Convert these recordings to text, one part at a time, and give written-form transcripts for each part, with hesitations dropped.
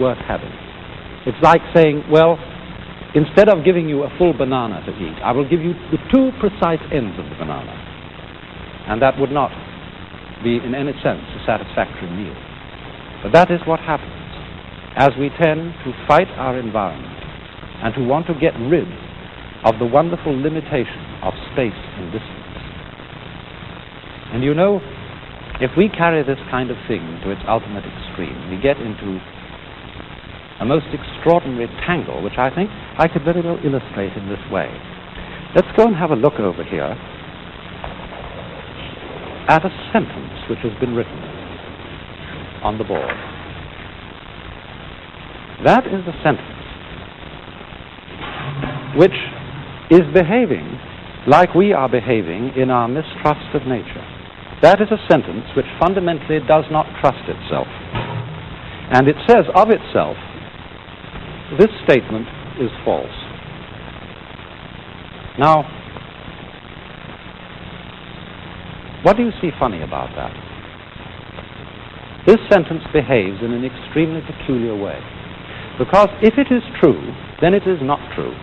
worth having. It's like saying, well, instead of giving you a full banana to eat, I will give you the two precise ends of the banana. And that would not be, in any sense, a satisfactory meal. But that is what happens as we tend to fight our environment and to want to get rid of the wonderful limitation of space and distance. And you know, if we carry this kind of thing to its ultimate extreme, we get into a most extraordinary tangle, which I think I could very well illustrate in this way. Let's go and have a look over here at a sentence which has been written on the board. That is a sentence which is behaving like we are behaving in our mistrust of nature. That is a sentence which fundamentally does not trust itself. And it says of itself, this statement is false. Now, what do you see funny about that? This sentence behaves in an extremely peculiar way. Because if it is true, then it is not true.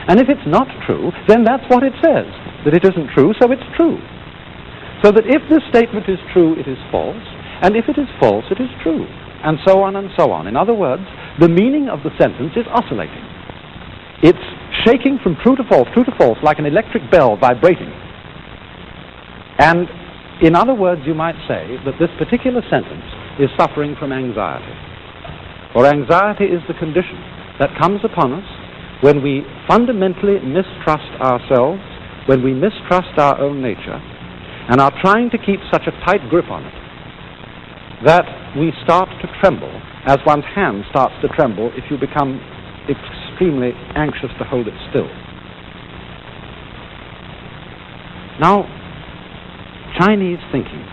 And if it's not true, then that's what it says. That it isn't true, so it's true. So that if this statement is true, it is false. And if it is false, it is true. And so on and so on. In other words, the meaning of the sentence is oscillating. It's shaking from true to false, like an electric bell vibrating. And in other words, you might say that this particular sentence is suffering from anxiety. For anxiety is the condition that comes upon us when we fundamentally mistrust ourselves, when we mistrust our own nature, and are trying to keep such a tight grip on it that we start to tremble, as one's hand starts to tremble if you become extremely anxious to hold it still. Now, Chinese thinking,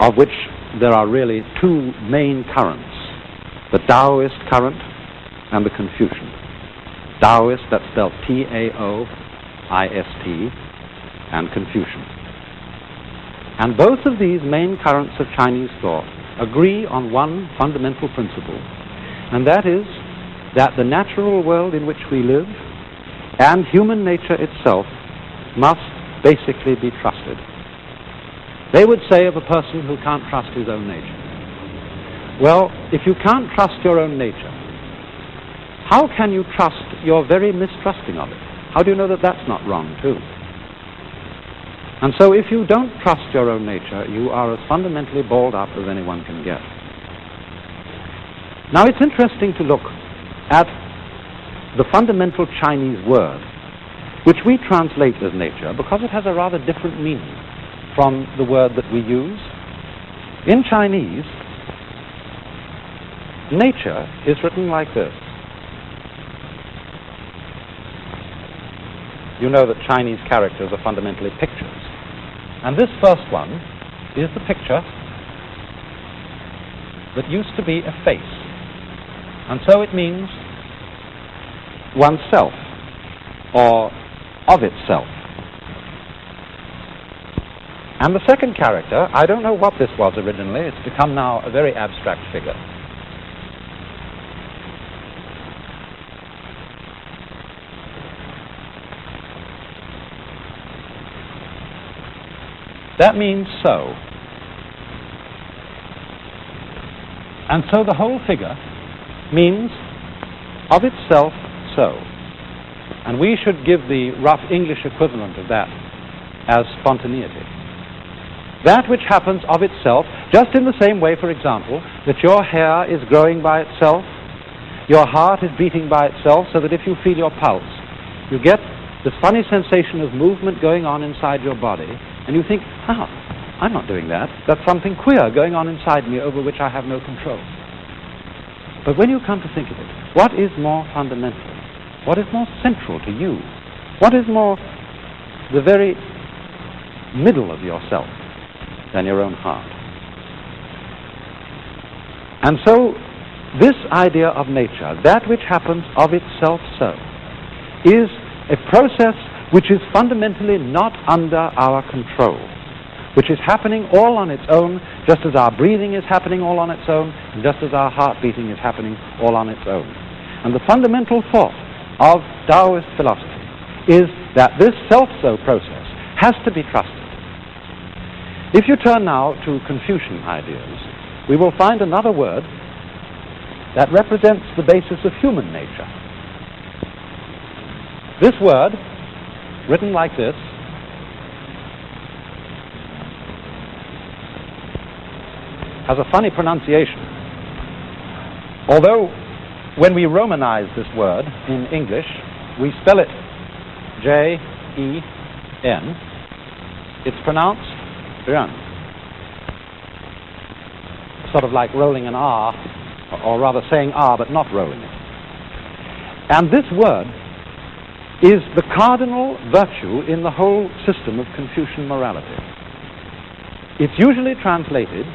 of which there are really two main currents, the Taoist current and the Confucian. Taoist, that's spelled Taoist, and Confucian. And both of these main currents of Chinese thought agree on one fundamental principle, and that is that the natural world in which we live and human nature itself must basically be trusted. They would say of a person who can't trust his own nature, well, if you can't trust your own nature, how can you trust your very mistrusting of it? How do you know that that's not wrong, too? And so if you don't trust your own nature, you are as fundamentally balled up as anyone can get. Now, it's interesting to look at the fundamental Chinese word, which we translate as nature, because it has a rather different meaning from the word that we use. In Chinese, nature is written like this. You know that Chinese characters are fundamentally pictures. And this first one is the picture that used to be a face. And so it means oneself, or of itself. And the second character, I don't know what this was originally, it's become now a very abstract figure. That means so. And so the whole figure means of itself so. And we should give the rough English equivalent of that as spontaneity. That which happens of itself, just in the same way, for example, that your hair is growing by itself, your heart is beating by itself, so that if you feel your pulse, you get this funny sensation of movement going on inside your body, and you think, I'm not doing that. That's something queer going on inside me over which I have no control. But when you come to think of it, what is more fundamental? What is more central to you? What is more the very middle of yourself than your own heart? And so, this idea of nature, that which happens of itself so, is a process which is fundamentally not under our control. which is happening all on its own, just as our breathing is happening all on its own, and just as our heart beating is happening all on its own. And the fundamental thought of Taoist philosophy is that this self-so process has to be trusted. If you turn now to Confucian ideas, we will find another word that represents the basis of human nature. This word, written like this, has a funny pronunciation. Although when we Romanize this word in English, we spell it J-E-N, it's pronounced Ren. Sort of like rolling an R, or rather saying R but not rolling it. And this word is the cardinal virtue in the whole system of Confucian morality. It's usually translated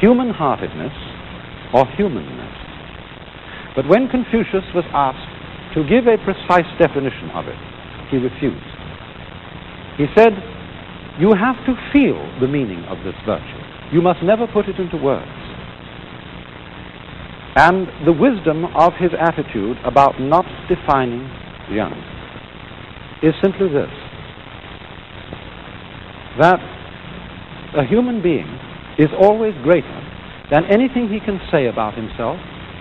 human-heartedness or humanness. But when Confucius was asked to give a precise definition of it, he refused. He said, you have to feel the meaning of this virtue. You must never put it into words. And the wisdom of his attitude about not defining yang is simply this, that a human being is always greater than anything he can say about himself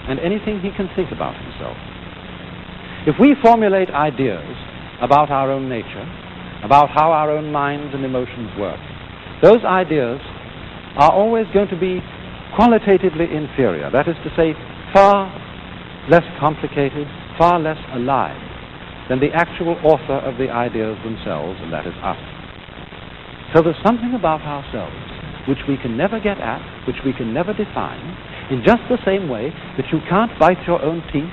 and anything he can think about himself. If we formulate ideas about our own nature, about how our own minds and emotions work, those ideas are always going to be qualitatively inferior. That is to say, far less complicated, far less alive than the actual author of the ideas themselves, and that is us. So there's something about ourselves which we can never get at, which we can never define, in just the same way that you can't bite your own teeth,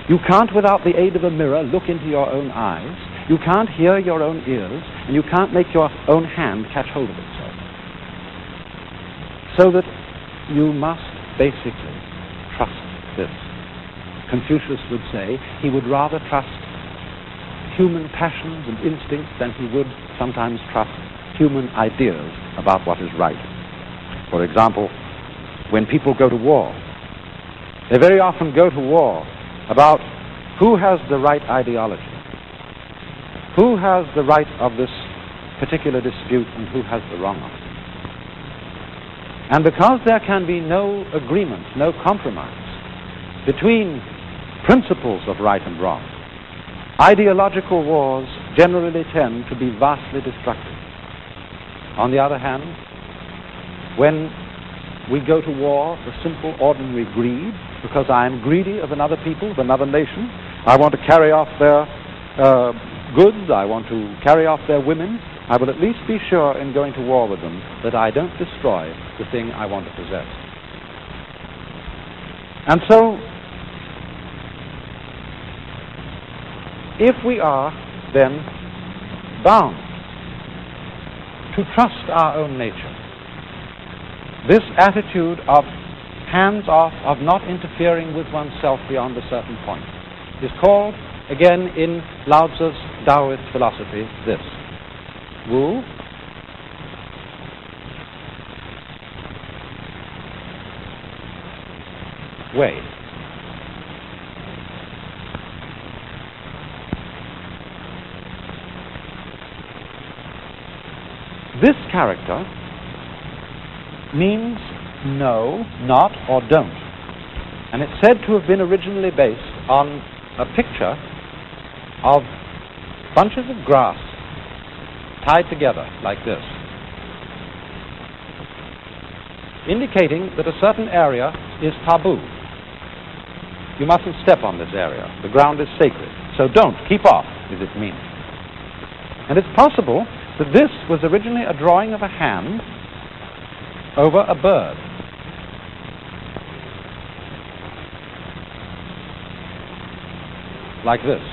you can't, without the aid of a mirror, look into your own eyes, you can't hear your own ears, and you can't make your own hand catch hold of itself. So that you must basically trust this. Confucius would say he would rather trust human passions and instincts than he would sometimes trust human ideas about what is right. For example, when people go to war, they very often go to war about who has the right ideology, who has the right of this particular dispute and who has the wrong of it. And because there can be no agreement, no compromise between principles of right and wrong, ideological wars generally tend to be vastly destructive. On the other hand, when we go to war for simple, ordinary greed, because I am greedy of another people, of another nation, I want to carry off their goods, I want to carry off their women, I will at least be sure in going to war with them that I don't destroy the thing I want to possess. And so, if we are then bound to trust our own nature, this attitude of hands off, of not interfering with oneself beyond a certain point, is called, again in Lao Tzu's Taoist philosophy, this: Wu, Wei. This character means no, not, or don't. And it's said to have been originally based on a picture of bunches of grass tied together like this, indicating that a certain area is taboo. You mustn't step on this area. The ground is sacred. So don't, keep off, is its meaning. And it's possible that this was originally a drawing of a hand over a bird. Like this.